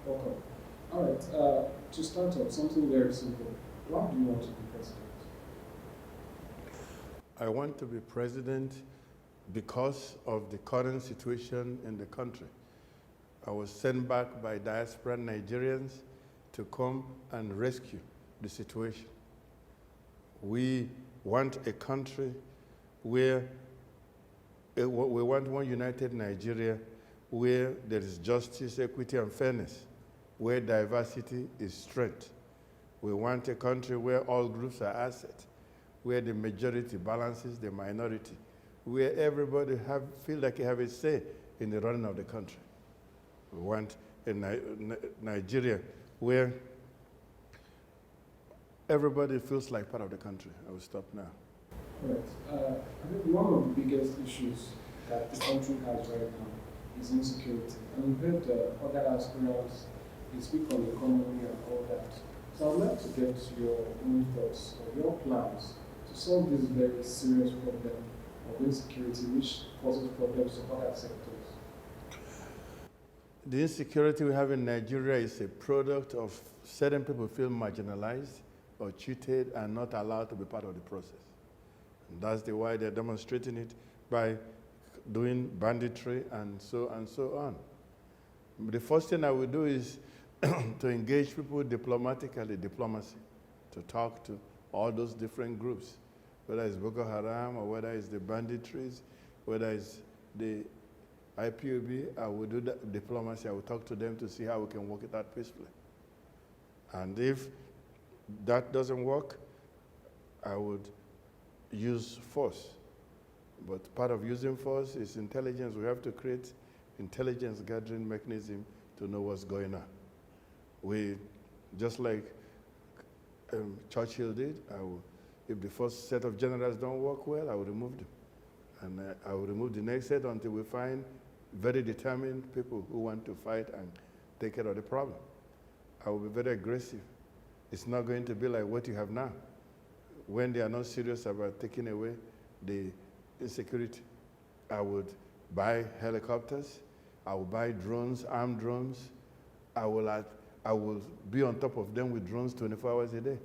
Welcome. All right, to start off, something very simple. Why do you want to be president? I want to be president because of the current situation in the country. I was sent back by Diaspora Nigerians to come and rescue the situation. We want a country where we want one united Nigeria where there is justice, equity, and fairness, where diversity is strength. We want a country where all groups are assets, where the majority balances the minority, where everybody feel like they have a say in the running of the country. We want a Nigeria where everybody feels like part of the country. I will stop now. Right. I think one of the biggest issues that the country has right now is insecurity. And we've heard other aspirants, they speak on the economy and all that. So I'd like to get your own thoughts or your plans to solve this very serious problem of insecurity, which causes problems to other sectors. The insecurity we have in Nigeria is a product of certain people feel marginalized or cheated and not allowed to be part of the process. And that's why they're demonstrating it by doing banditry and so on. The first thing I will do is to engage people diplomatically, diplomacy, to talk to all those different groups, whether it's Boko Haram or whether it's the banditries, whether it's the IPOB, I will do that diplomacy. I will talk to them to see how we can work it out peacefully. And if that doesn't work, I would use force. But part of using force is intelligence. We have to create intelligence gathering mechanism to know what's going on. We, just like Churchill did, if the first set of generals don't work well, I will remove them. And I will remove the next set until we find very determined people who want to fight and take care of the problem. I will be very aggressive. It's not going to be like what you have now, when they are not serious about taking away the insecurity. I would buy helicopters, I will buy drones, armed drones. I will be on top of them with drones 24 hours a day,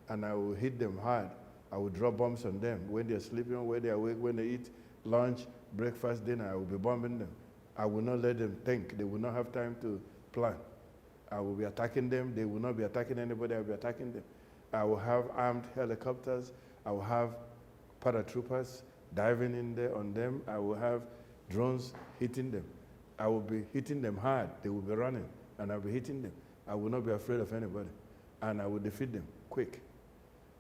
and I will hit them hard. I will drop bombs on them when they're sleeping, when they're awake, when they eat lunch, breakfast, dinner. I will be bombing them. I will not let them think. They will not have time to plan. I will be attacking them. They will not be attacking anybody. I will be attacking them. I will have armed helicopters. I will have paratroopers diving in there on them. I will have drones hitting them. I will be hitting them hard. They will be running, and I will be hitting them. I will not be afraid of anybody, and I will defeat them quick.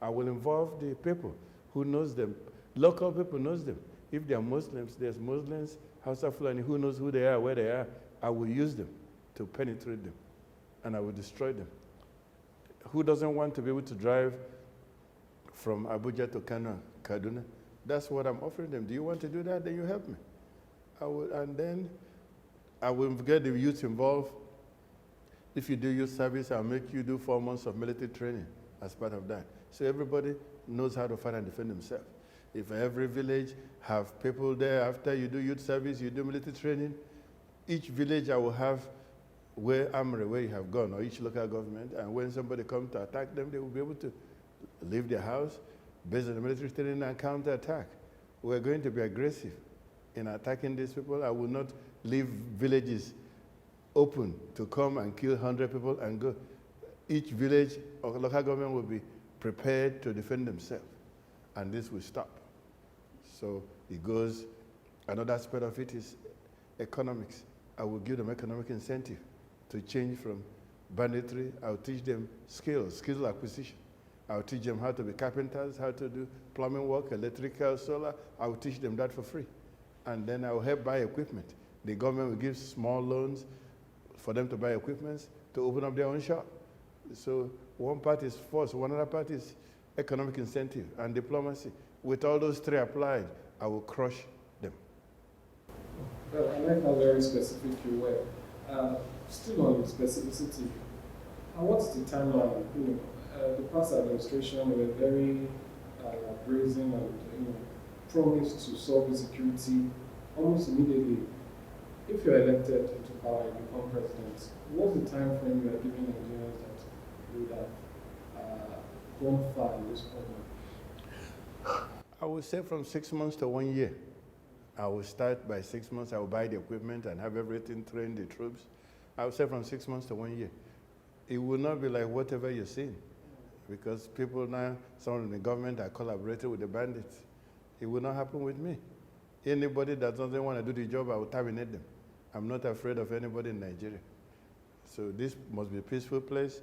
I will involve the people who knows them. Local people knows them. If they are Muslims, there's Muslims, Hausa Fulani, who knows who they are, where they are. I will use them to penetrate them, and I will destroy them. Who doesn't want to be able to drive from Abuja to Kano, Kaduna? That's what I'm offering them. Do you want to do that? Then you help me. And then I will get the youth involved. If you do youth service, I'll make you do 4 months of military training as part of that. So everybody knows how to fight and defend themselves. If every village have people there, after you do youth service, you do military training, each village I will have where you have gone, or each local government, and when somebody comes to attack them, they will be able to leave their house based on the military training and counter-attack. We're going to be aggressive in attacking these people. I will not leave villages open to come and kill 100 people and go. Each village or local government will be prepared to defend themselves, and this will stop. So it goes, another aspect of it is economics. I will give them economic incentive to change from banditry. I'll teach them skill acquisition. I'll teach them how to be carpenters, how to do plumbing work, electrical, solar. I'll teach them that for free. And then I'll help buy equipment. The government will give small loans for them to buy equipment to open up their own shop. So one part is force, one other part is economic incentive and diplomacy. With all those three applied, I will crush them. Well, I like how very specific you were. Still on specificity, what's the timeline? The past administration were very brazen and promised to solve insecurity almost immediately. if you're elected into power and become president, what's the time frame you are giving Nigerians that you would have gone far in this program? I would say from 6 months to 1 year. I will start by 6 months. I will buy the equipment and have everything trained, the troops. I would say from 6 months to 1 year. It will not be like whatever you're seeing, because people now, some in the government are collaborating with the bandits. It will not happen with me. Anybody that doesn't want to do the job, I will terminate them. I'm not afraid of anybody in Nigeria. So this must be a peaceful place.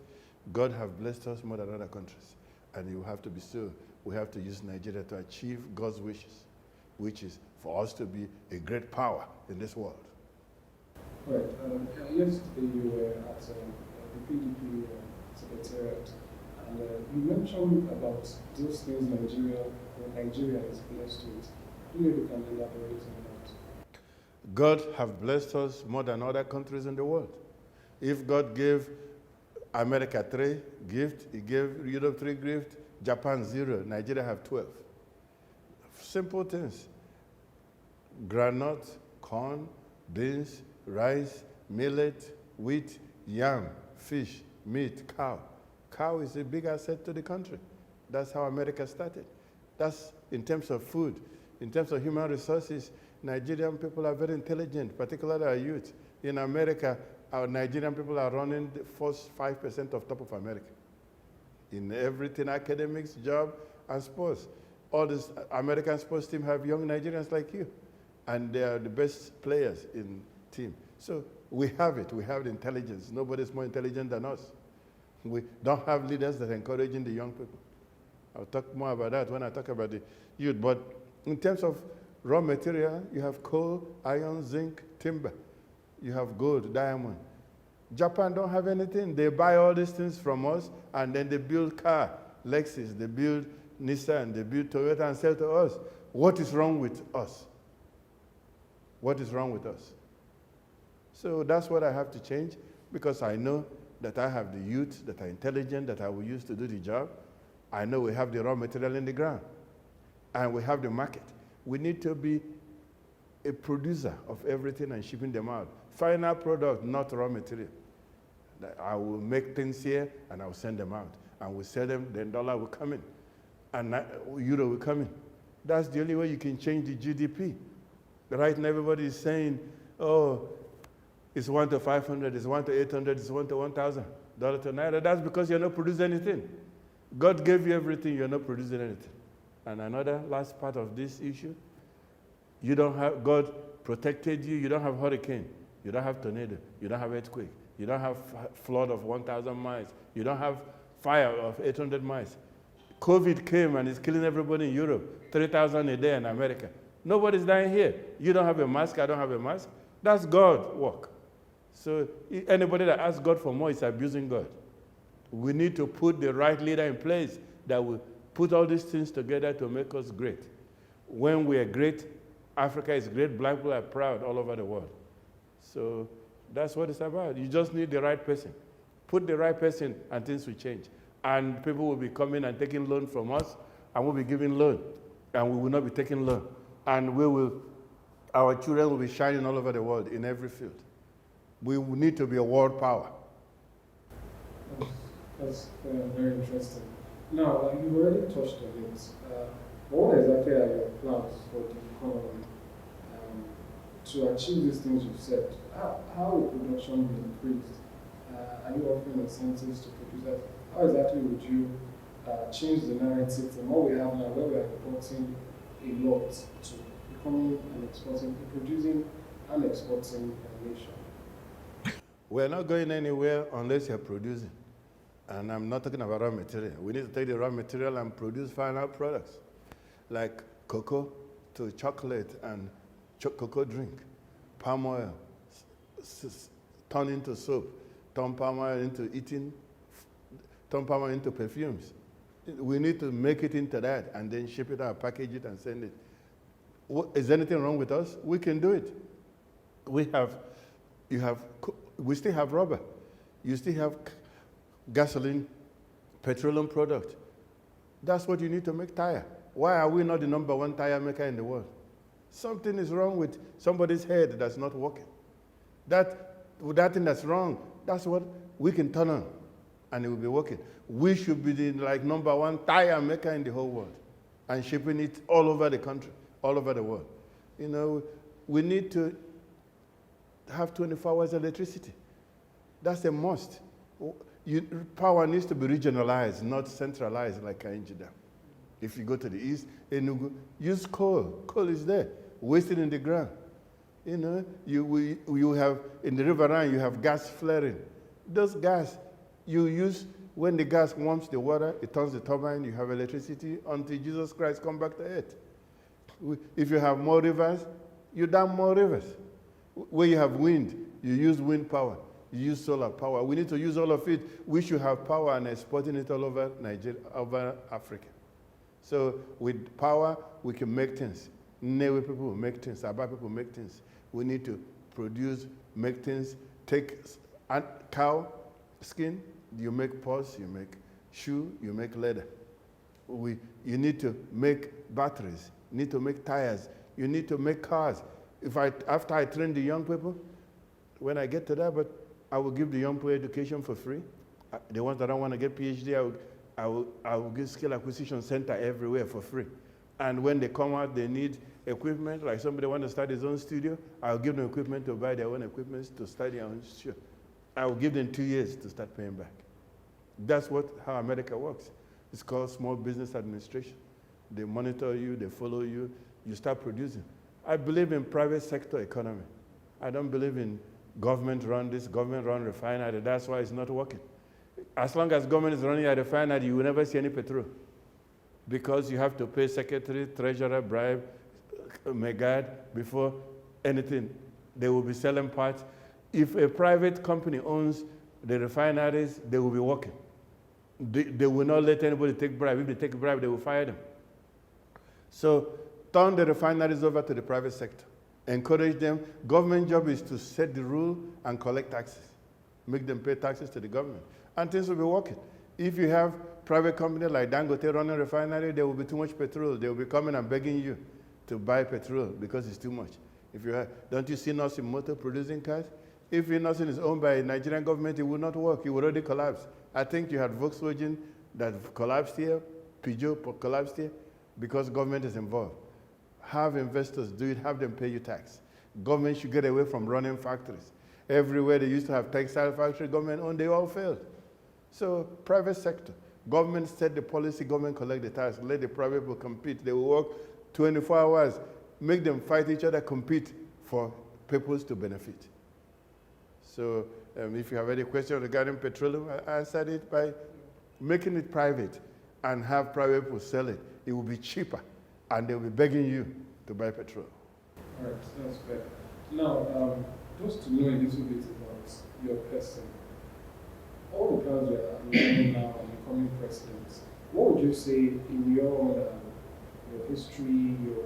God has blessed us more than other countries. And you have to be so. We have to use Nigeria to achieve God's wishes, which is for us to be a great power in this world. Right. Yesterday you were at the PDP Secretariat, and you mentioned about those things Nigeria is blessed with. Do you can elaborate on that? God has blessed us more than other countries in the world. If God gave America 3 gifts, He gave Europe 3 gifts, Japan 0, Nigeria have 12. Simple things. Granite, corn, beans, rice, millet, wheat, yam, fish, meat, cow. Cow is a big asset to the country. That's how America started. That's in terms of food. In terms of human resources, Nigerian people are very intelligent, particularly our youth. In America, our Nigerian people are running the first 5% of top of America. In everything, academics, job, and sports. All this American sports team have young Nigerians like you. And they are the best players in team. So we have it. We have the intelligence. Nobody's more intelligent than us. We don't have leaders that are encouraging the young people. I'll talk more about that when I talk about the youth. But in terms of raw material, you have coal, iron, zinc, timber. You have gold, diamond. Japan don't have anything. They buy all these things from us, and then they build car, Lexus, they build Nissan, they build Toyota and sell to us. What is wrong with us? What is wrong with us? So that's what I have to change, because I know that I have the youth that are intelligent, that I will use to do the job. I know we have the raw material in the ground, and we have the market. We need to be a producer of everything and shipping them out. Final product, not raw material. I will make things here, and I will send them out. And we sell them, then dollar will come in, and euro will come in. That's the only way you can change the GDP. Right now, everybody is saying, oh, it's 1 to 500, it's 1 to 800, it's 1 to 1,000 dollars to naira. That's because you're not producing anything. God gave you everything, you're not producing anything. And another last part of this issue, you don't have, God protected you, you don't have hurricane, you don't have tornado, you don't have earthquake, you don't have flood of 1,000 miles, you don't have fire of 800 miles. COVID came and is killing everybody in Europe, 3,000 a day in America. Nobody's dying here. You don't have a mask, I don't have a mask. That's God work. So anybody that asks God for more is abusing God. We need to put the right leader in place that will put all these things together to make us great. When we are great, Africa is great, black people are proud all over the world. So that's what it's about. You just need the right person. Put the right person and things will change. And people will be coming and taking loan from us, and we'll be giving loan, and we will not be taking loan. And our children will be shining all over the world in every field. We will need to be a world power. That's very interesting. Now, you already touched on it. What exactly are your plans for the economy to achieve these things you've said? How will production be increased? Are you offering incentives to producers? How exactly would you change the narrative from what we have now, where we are importing a lot, to becoming and exporting, producing and exporting a nation? We're not going anywhere unless you're producing. And I'm not talking about raw material. We need to take the raw material and produce final products, like cocoa to chocolate and cocoa drink, palm oil, turn into soap, turn palm oil into eating, turn palm oil into perfumes. We need to make it into that and then ship it out, package it, and send it. Is anything wrong with us? We can do it. We still have rubber. You still have gasoline, petroleum product. That's what you need to make tire. Why are we not the #1 tire maker in the world? Something is wrong with somebody's head that's not working. That thing that's wrong, that's what we can turn on, and it will be working. We should be the #1 tire maker in the whole world, and shipping it all over the country, all over the world. We need to have 24 hours electricity. That's a must. Power needs to be regionalized, not centralized like Kainji. If you go to the east, Enugu, use coal. Coal is there, wasted in the ground. You have, in the river Rhine, you have gas flaring. Those gas, you use, when the gas warms the water, it turns the turbine, you have electricity until Jesus Christ comes back to earth. If you have more rivers, you dam more rivers. Where you have wind, you use wind power. You use solar power. We need to use all of it. We should have power and exporting it all over Nigeria, over Africa. So with power, we can make things. Newe people make things. Aba people make things. We need to produce, make things. Take cow skin, you make purse, you make shoe, you make leather. You need to make batteries. You need to make tires. You need to make cars. After I train the young people, when I get to that, but I will give the young people education for free. The ones that don't want to get PhD, I will give skill acquisition center everywhere for free. And when they come out, they need equipment. Like somebody wants to start his own studio, I'll give them equipment to buy their own equipment to start their own studio. I will give them 2 years to start paying back. That's how America works. It's called Small Business Administration. They monitor you, they follow you, you start producing. I believe in private sector economy. I don't believe in government-run this, government-run refinery. That's why it's not working. As long as government is running a refinery, you will never see any petrol, because you have to pay secretary, treasurer, bribe, megad before anything. They will be selling parts. If a private company owns the refineries, they will be working. They will not let anybody take bribe. If they take bribe, they will fire them. So turn the refineries over to the private sector. Encourage them. Government job is to set the rule and collect taxes. Make them pay taxes to the government. And things will be working. If you have private company like Dangote running refinery, there will be too much petrol. They will be coming and begging you to buy petrol because it's too much. Don't you see Nursing Motor producing cars? If Nursing is owned by a Nigerian government, it will not work. It will already collapse. I think you had Volkswagen that collapsed here, Peugeot collapsed here, because government is involved. Have investors do it, have them pay you tax. Government should get away from running factories. Everywhere they used to have textile factory, government owned, they all failed. So private sector, government set the policy, government collect the tax, let the private people compete. They will work 24 hours, make them fight each other, compete for peoples to benefit. So if you have any question regarding petroleum, I answered it by making it private and have private people sell it. It will be cheaper, and they'll be begging you to buy petrol. All right, that's fair. Now, just to know a little bit about your person, all the plans you're learning now and becoming president, what would you say in your history, your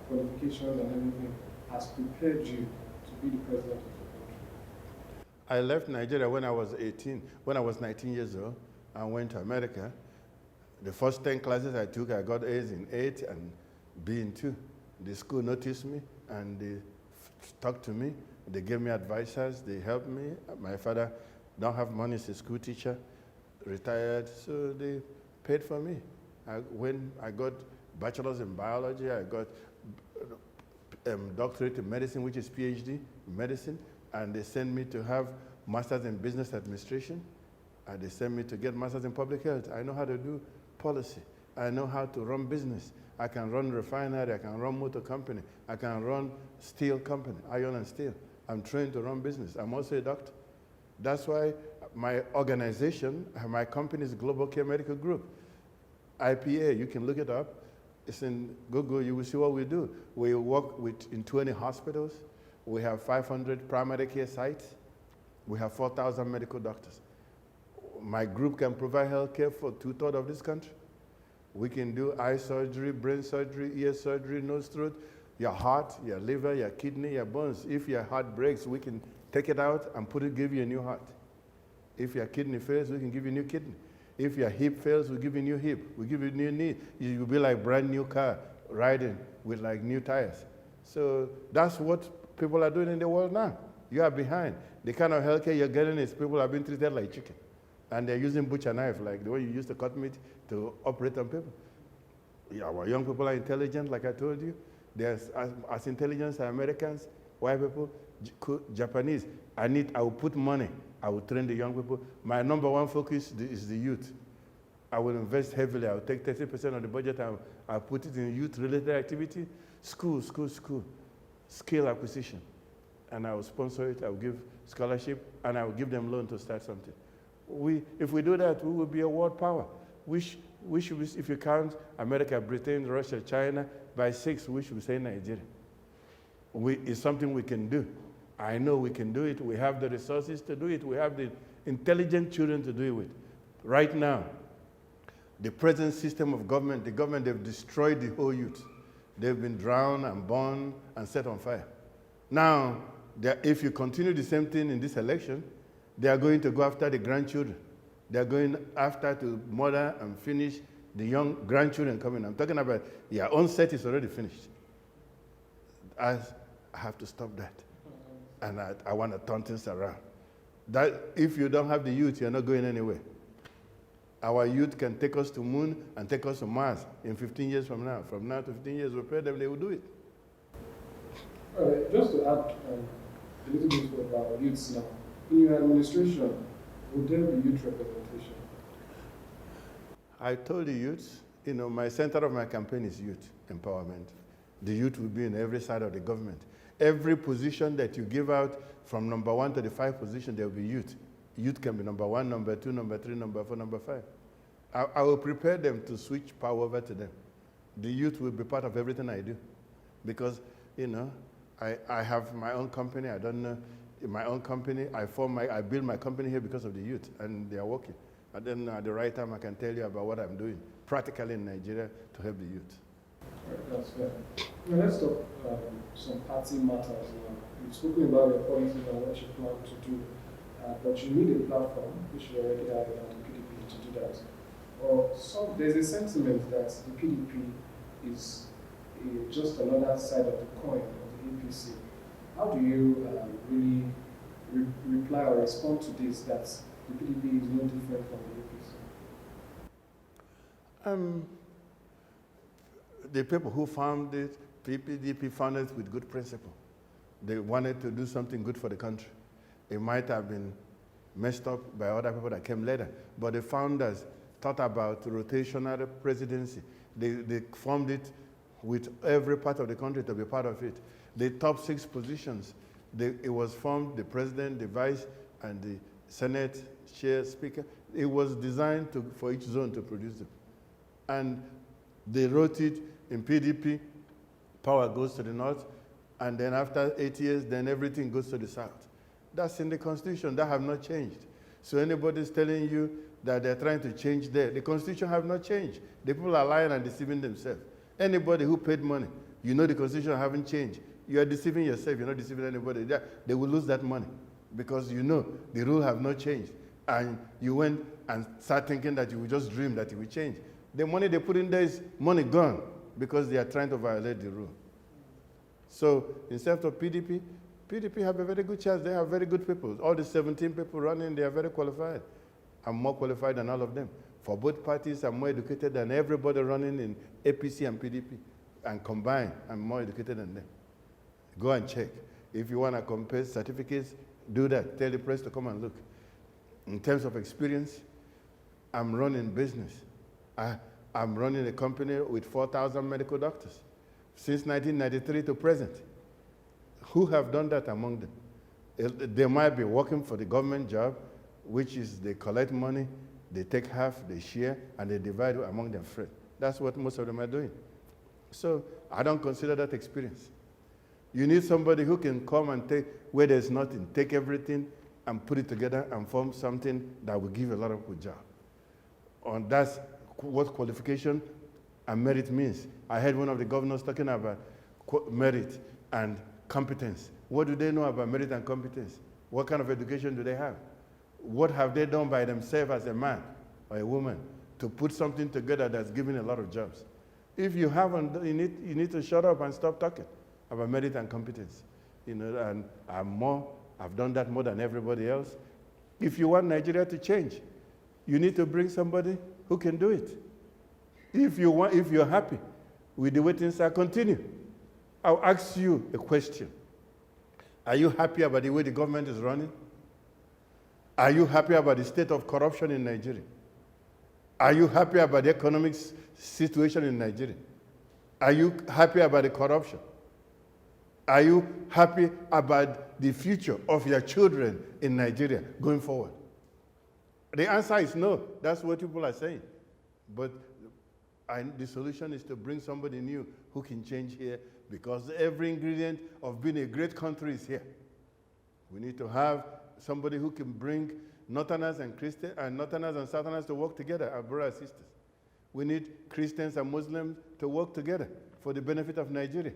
qualifications and everything has prepared you to be the president of the country? I left Nigeria when I was 19 years old, and went to America. The first 10 classes I took, I got A's in 8 and B in 2. The school noticed me, and they talked to me. They gave me advisors. They helped me. My father don't have money. He's a school teacher, retired, so they paid for me. When I got bachelor's in biology, I got doctorate in medicine, which is PhD in medicine, and they sent me to have master's in business administration, and they sent me to get master's in public health. I know how to do policy. I know how to run business. I can run refinery, I can run motor company, I can run steel company, iron and steel. I'm trained to run business. I'm also a doctor. That's why my organization, my company is Global Care Medical Group. IPA, you can look it up. It's in Google, you will see what we do. We work in 20 hospitals. We have 500 primary care sites. We have 4,000 medical doctors. My group can provide health care for 2/3 of this country. We can do eye surgery, brain surgery, ear surgery, nose, throat, your heart, your liver, your kidney, your bones. If your heart breaks, we can take it out and give you a new heart. If your kidney fails, we can give you a new kidney. If your hip fails, we give you a new hip. We give you a new knee. You'll be like brand new car riding with like new tires. So that's what people are doing in the world now. You are behind. The kind of healthcare you're getting is people are being treated like chicken. And they're using butcher knife, like the way you used to cut meat to operate on people. Yeah, our young people are intelligent, like I told you. They're as intelligent as Americans, white people, Japanese. I will put money. I will train the young people. My number one focus is the youth. I will invest heavily. I will take 30% of the budget. I'll put it in youth-related activity, school, skill acquisition. And I will sponsor it. I will give scholarship, and I will give them loan to start something. If we do that, we will be a world power. We should be, if you count America, Britain, Russia, China, by 6, we should say Nigeria. It's something we can do. I know we can do it. We have the resources to do it. We have the intelligent children to do it with. Right now, the present system of government, they've destroyed the whole youth. They've been drowned and burned and set on fire. Now, if you continue the same thing in this election, they are going to go after the grandchildren. They are going after to murder and finish the young grandchildren coming. I'm talking about your own set is already finished. I have to stop that. And I want to turn things around. That if you don't have the youth, you're not going anywhere. Our youth can take us to the moon and take us to Mars in 15 years from now. From now to 15 years, we pray them, they will do it. All right, just to add a little bit about youths now. In your administration, would there be youth representation? I told the youth, my center of my campaign is youth empowerment. The youth will be in every side of the government. Every position that you give out, from number 1 to the 5 position, there will be youth. Youth can be number 1, number 2, number 3, number 4, number 5. I will prepare them to switch power over to them. The youth will be part of everything I do. Because, I have my own company. I don't know. In my own company, I built my company here because of the youth, and they are working. And then at the right time, I can tell you about what I'm doing practically in Nigeria to help the youth. All right, that's fair. Now let's talk some party matters now. You've spoken about your policies and what you plan to do, but you need a platform, which you already have on the PDP to do that. There's a sentiment that the PDP is just another side of the coin of the APC. How do you really reply or respond to this, that the PDP is no different from the APC? The people who founded PDP founded it with good principle. They wanted to do something good for the country. It might have been messed up by other people that came later, but the founders thought about rotational presidency. They formed it with every part of the country to be part of it. The top 6 positions, it was formed, the president, the vice, and the Senate chair, speaker. It was designed for each zone to produce them. And they wrote it in PDP, power goes to the north, and then after 8 years, then everything goes to the south. That's in the Constitution, that have not changed. So anybody's telling you that they're trying to change there, the Constitution have not changed. The people are lying and deceiving themselves. Anybody who paid money, the Constitution haven't changed. You are deceiving yourself, you're not deceiving anybody. They will lose that money because the rules have not changed. And you went and start thinking that you will just dream that it will change. The money they put in there is money gone because they are trying to violate the rule. So instead of PDP have a very good chance. They have very good people. All the 17 people running, they are very qualified. I'm more qualified than all of them. For both parties, I'm more educated than everybody running in APC and PDP. And combined, I'm more educated than them. Go and check. If you want to compare certificates, do that. Tell the press to come and look. In terms of experience, I'm running business. I'm running a company with 4,000 medical doctors since 1993 to present. Who have done that among them? They might be working for the government job, which is they collect money, they take half, they share, and they divide among their friends. That's what most of them are doing. So I don't consider that experience. You need somebody who can come and take where there's nothing, take everything and put it together and form something that will give a lot of good job. And that's what qualification and merit means. I heard one of the governors talking about merit and competence. What do they know about merit and competence? What kind of education do they have? What have they done by themselves as a man or a woman to put something together that's giving a lot of jobs? If you haven't, you need to shut up and stop talking about merit and competence. And I'm more I've done that more than everybody else. If you want Nigeria to change, you need to bring somebody who can do it. If you're happy with the way things are, continue. I'll ask you a question. Are you happy about the way the government is running? Are you happy about the state of corruption in Nigeria? Are you happy about the economic situation in Nigeria? Are you happy about the corruption? Are you happy about the future of your children in Nigeria going forward? The answer is no. That's what people are saying. But the solution is to bring somebody new who can change here, because every ingredient of being a great country is here. We need to have somebody who can bring Northerners and Christians and Northerners and Southerners to work together, our brothers and sisters. We need Christians and Muslims to work together for the benefit of Nigeria.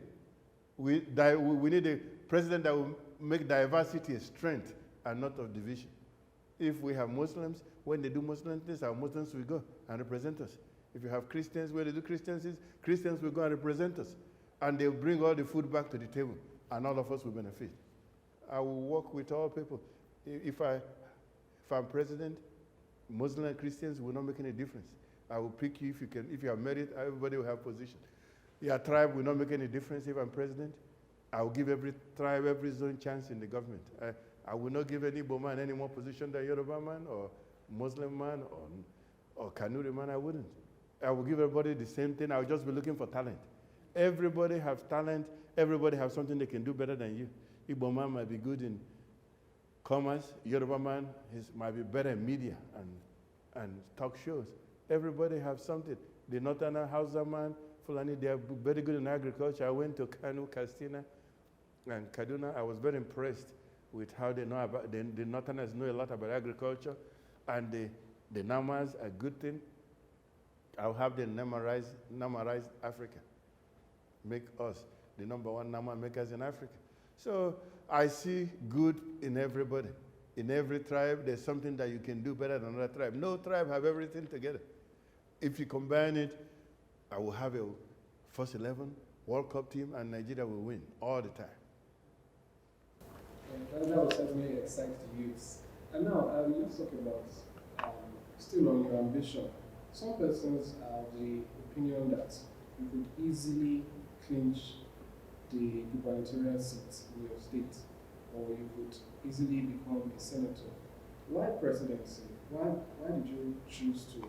We need a president that will make diversity a strength and not of division. If we have Muslims, when they do Muslim things, our Muslims will go and represent us. If you have Christians, where they do Christians things, Christians will go and represent us. And they'll bring all the food back to the table, and all of us will benefit. I will work with all people. If I'm president, Muslim and Christians will not make any difference. I will pick you if you have merit, everybody will have position. Your tribe will not make any difference if I'm president. I will give every tribe, every zone chance in the government. I will not give any Igbo man any more position than Yoruba man or Muslim man or Kanuri man. I wouldn't. I will give everybody the same thing. I will just be looking for talent. Everybody has talent. Everybody has something they can do better than you. Igbo man might be good in commerce. Yoruba man might be better in media and talk shows. Everybody has something. The Northerner, Hausa man, Fulani, they are very good in agriculture. I went to Kano, Katsina, and Kaduna. I was very impressed with how they know about, the Northerners know a lot about agriculture, and the Namas are a good thing. I'll have them Namarize Africa. Make us the #1 Nama makers in Africa. So I see good in everybody. In every tribe, there's something that you can do better than another tribe. No tribe have everything together. If you combine it, I will have a first 11 World Cup team, and Nigeria will win all the time. That will certainly excite the youths. And now, let's talk about, still on your ambition. Some persons have the opinion that you could easily clinch the gubernatorial seat in your state, or you could easily become a senator. Why presidency? Why did you choose to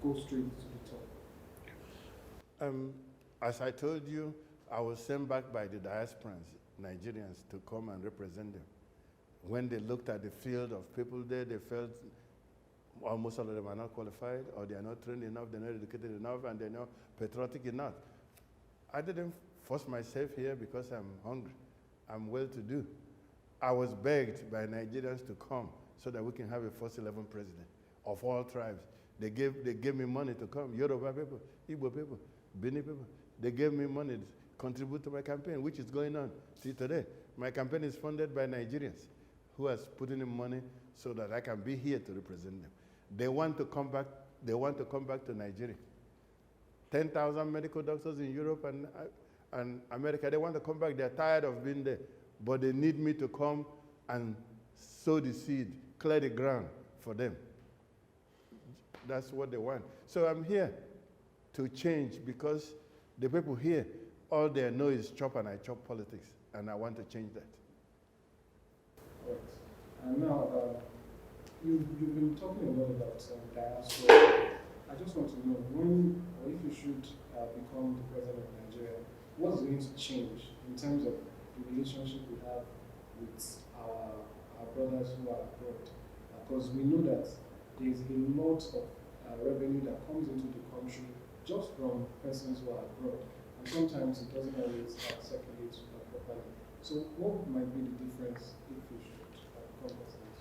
go straight to the top? As I told you, I was sent back by the diasporans, Nigerians, to come and represent them. When they looked at the field of people there, they felt almost all of them are not qualified, or they are not trained enough, they're not educated enough, and they're not patriotic enough. I didn't force myself here because I'm hungry. I'm well-to-do. I was begged by Nigerians to come so that we can have a first 11 president of all tribes. They gave me money to come. Yoruba people, Igbo people, Bini people. They gave me money to contribute to my campaign, which is going on till today. My campaign is funded by Nigerians who has put in money so that I can be here to represent them. They want to come back. They want to come back to Nigeria. 10,000 medical doctors in Europe and America, they want to come back. They're tired of being there, but they need me to come and sow the seed, clear the ground for them. That's what they want. So I'm here to change, because the people here, all they know is chop and I chop politics, and I want to change that. Right. And now, you've been talking a lot about diaspora. I just want to know, when or if you should become the president of Nigeria, what's going to change in terms of the relationship we have with our brothers who are abroad? Because we know that there's a lot of revenue that comes into the country just from persons who are abroad, and sometimes it doesn't always circulate properly. So what might be the difference if you should become president?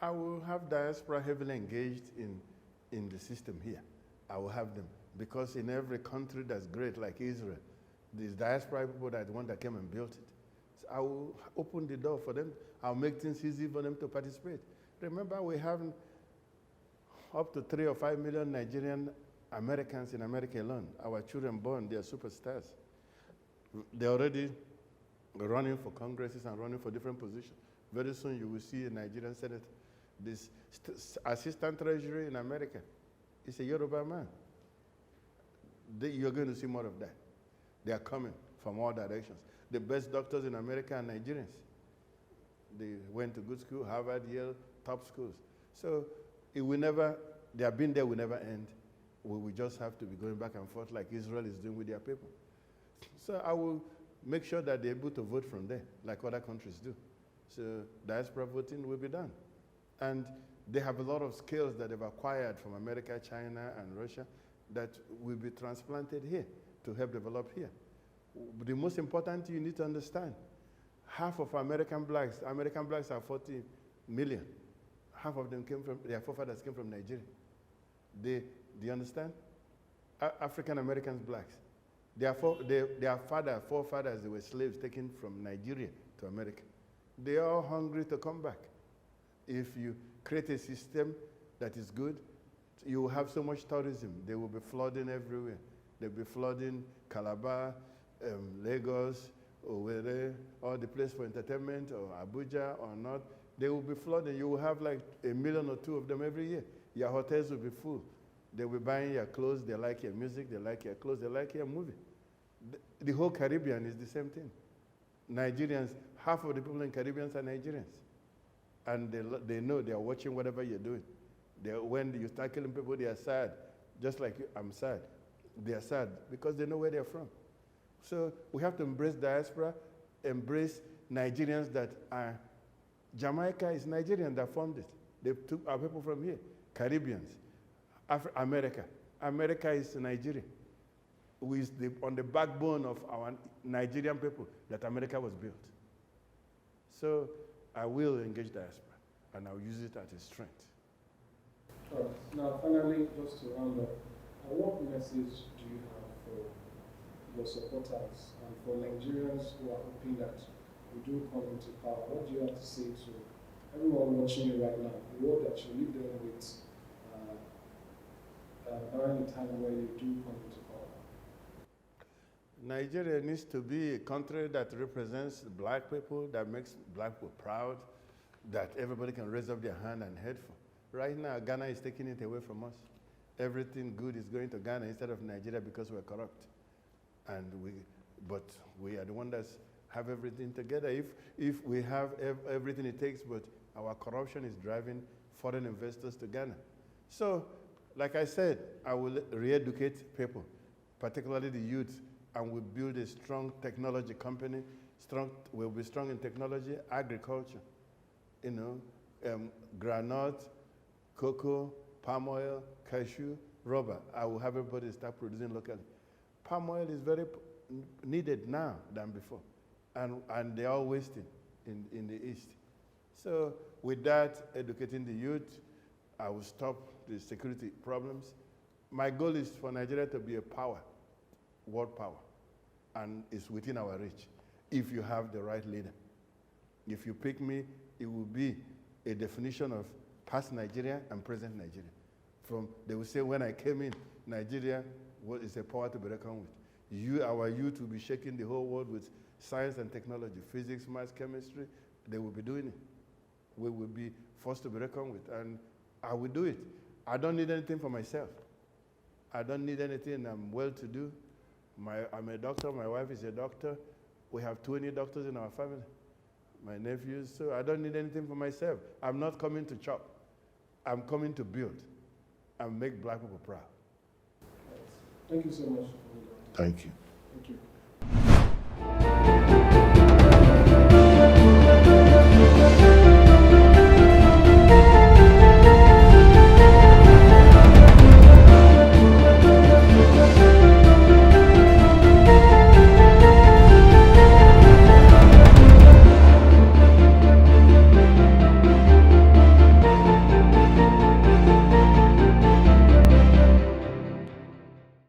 I will have diaspora heavily engaged in the system here. I will have them, because in every country that's great, like Israel, these diaspora people are the one that came and built it. So I will open the door for them. I'll make things easy for them to participate. Remember, we have up to 3 or 5 million Nigerian Americans in America alone. Our children born, they are superstars. They're already running for congresses and running for different positions. Very soon you will see a Nigerian senator. This assistant treasury in America is a Yoruba man. You're going to see more of that. They are coming from all directions. The best doctors in America are Nigerians. They went to good school, Harvard, Yale, top schools. So it will never, their being there will never end. We will just have to be going back and forth like Israel is doing with their people. So I will make sure that they're able to vote from there, like other countries do. So diaspora voting will be done. And they have a lot of skills that they've acquired from America, China, and Russia that will be transplanted here to help develop here. But the most important thing you need to understand, half of American blacks are 40 million. Half of them came from, their forefathers came from Nigeria. Do you understand? African Americans, blacks. Their forefathers, they were slaves taken from Nigeria to America. They are all hungry to come back. If you create a system that is good, you will have so much tourism. There will be flooding everywhere. There will be flooding Calabar, Lagos, Owerri, all the place for entertainment, or Abuja or not. They will be flooding. You will have like 1 million or 2 of them every year. Your hotels will be full. They will be buying your clothes. They like your music. They like your clothes. They like your movie. The whole Caribbean is the same thing. Nigerians, half of the people in Caribbean are Nigerians. And they know they are watching whatever you're doing. When you start killing people, they are sad. Just like I'm sad. They are sad because they know where they're from. So we have to embrace diaspora, embrace Nigerians that are, Jamaica is Nigerian that formed it. They took our people from here, Caribbeans, America. America is Nigeria. On the backbone of our Nigerian people that America was built. So I will engage diaspora, and I'll use it as a strength. All right. Now, finally, just to round up, what message do you have for your supporters and for Nigerians who are hoping that we do come into power? What do you have to say to everyone watching you right now? The word that you leave them with during the time when you do come into power? Nigeria needs to be a country that represents black people, that makes black people proud, that everybody can raise up their hand and head for. Right now, Ghana is taking it away from us. Everything good is going to Ghana instead of Nigeria because we're corrupt. But we are the ones that have everything together. If we have everything it takes, but our corruption is driving foreign investors to Ghana. So, like I said, I will re-educate people, particularly the youth, and we'll build a strong technology company. We'll be strong in technology, agriculture, granite, cocoa, palm oil, cashew, rubber. I will have everybody start producing locally. Palm oil is very needed now than before, and they are wasting in the East. So with that, educating the youth, I will stop the security problems. My goal is for Nigeria to be a power, world power, and it's within our reach if you have the right leader. If you pick me, it will be a definition of past Nigeria and present Nigeria. They will say when I came in, Nigeria is a power to be reckoned with. Our youth will be shaking the whole world with science and technology, physics, maths, chemistry. They will be doing it. We will be forced to be reckoned with, and I will do it. I don't need anything for myself. I don't need anything. I'm well-to-do. I'm a doctor. My wife is a doctor. We have 20 doctors in our family. My nephews, so I don't need anything for myself. I'm not coming to chop. I'm coming to build and make black people proud. Thank you so much. Thank you. Thank you.